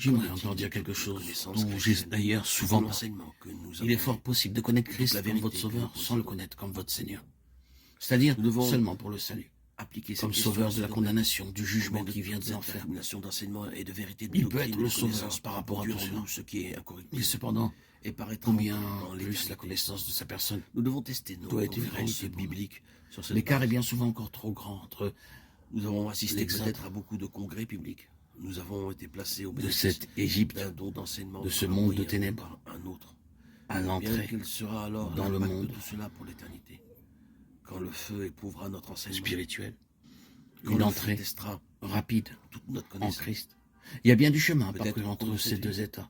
J'aimerais encore dire quelque chose dont j'ai d'ailleurs souvent parlé. Il est fort possible de connaître Christ comme votre Sauveur sans le connaître comme votre Seigneur. C'est-à-dire seulement pour le salut, comme Sauveur de la condamnation, du jugement qui vient de l'enfer. Il peut être le Sauveur par rapport à tout cela. Mais cependant, combien plus la connaissance de sa personne doit être une réalité biblique. L'écart est bien souvent encore trop grand entre nous avons assisté peut-être à beaucoup de congrès publics. Nous avons été placés au de cette Égypte, de ce monde de ténèbres, à l'entrée dans le monde de cela pour l'éternité. Quand le feu éprouvera notre enseignement spirituel, une entrée rapide en Christ. Il y a bien du chemin à parcourir entre ces deux états.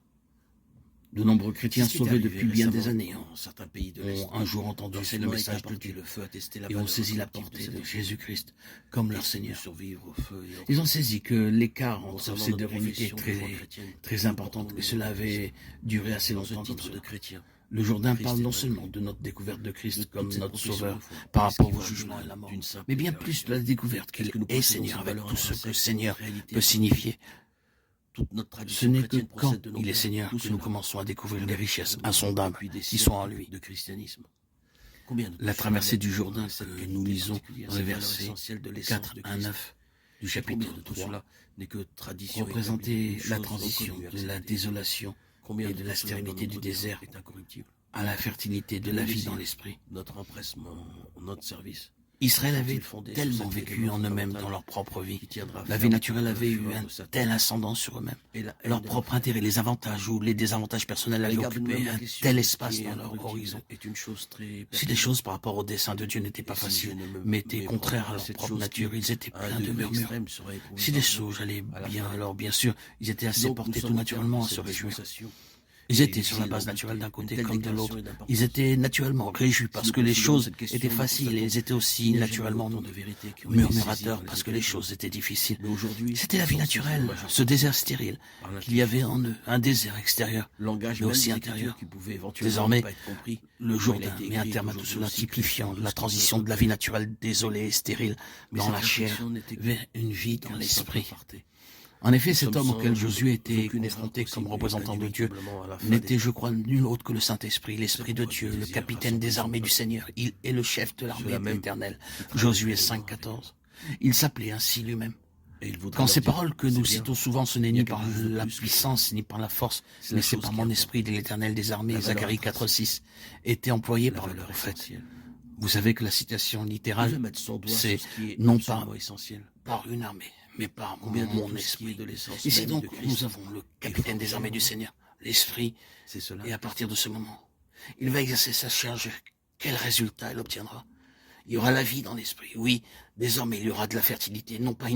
De nombreux chrétiens sauvés depuis bien des années ont un jour entendu le message de Dieu et ont saisi la portée de Jésus-Christ comme leur Seigneur. Ils ont saisi que l'écart entre ces deux réalités est très important et cela avait duré assez longtemps comme cela. Le Jourdain parle non seulement de notre découverte de Christ comme notre Sauveur par rapport au jugement et la mort, mais bien plus de la découverte qu'il est Seigneur avec tout ce que Seigneur peut signifier. Ce n'est que quand il est Seigneur que nous commençons à découvrir les richesses insondables qui sont en lui. La traversée du Jourdain que nous lisons dans les versets 4 à 9 du chapitre 3 représentait la transition de la désolation et de la stérilité du désert à la fertilité de la vie dans l'esprit. Notre empressement, notre service. Israël avait tellement vécu en eux-mêmes dans leur propre vie. La vie naturelle avait eu un tel ascendant sur eux-mêmes. Leur propre intérêt, les avantages ou les désavantages personnels avaient occupé un tel espace dans leur horizon. Si les choses par rapport au dessein de Dieu n'étaient pas faciles, mais étaient contraires à leur propre nature, ils étaient pleins de murmures. Si les choses allaient bien, alors bien sûr, ils étaient assez portés tout naturellement à se réjouir. Ils étaient sur la base naturelle d'un côté comme de l'autre. Ils étaient naturellement réjouis parce que les choses étaient faciles et ils étaient aussi naturellement murmurateurs parce que les choses étaient difficiles. C'était la vie naturelle, ce désert stérile qu'il y avait en eux, un désert extérieur, mais aussi intérieur. Désormais, le Jourdain met un terme à tout cela, typifiant la transition de la vie naturelle désolée et stérile dans la chair vers une vie dans l'esprit. En effet, cet homme auquel Josué était confronté comme représentant de Dieu n'était, je crois, nul autre que le Saint-Esprit, l'Esprit de Dieu, le capitaine des armées du Seigneur. Il est le chef de l'armée éternelle. Josué 5,14. Il s'appelait ainsi lui-même. Quand ces paroles que nous citons souvent, ce n'est ni par la puissance, ni par la force, mais c'est par mon esprit de l'Éternel des armées, Zacharie 4,6, étaient employés par le prophète. Vous savez que la citation littérale, c'est non pas par une armée, mais par mon esprit. Ici donc, nous avons le capitaine des armées du Seigneur, l'Esprit, et à partir de ce moment, il va exercer sa charge. Quel résultat il obtiendra? Il y aura la vie dans l'Esprit. Oui, désormais il y aura de la fertilité, non pas une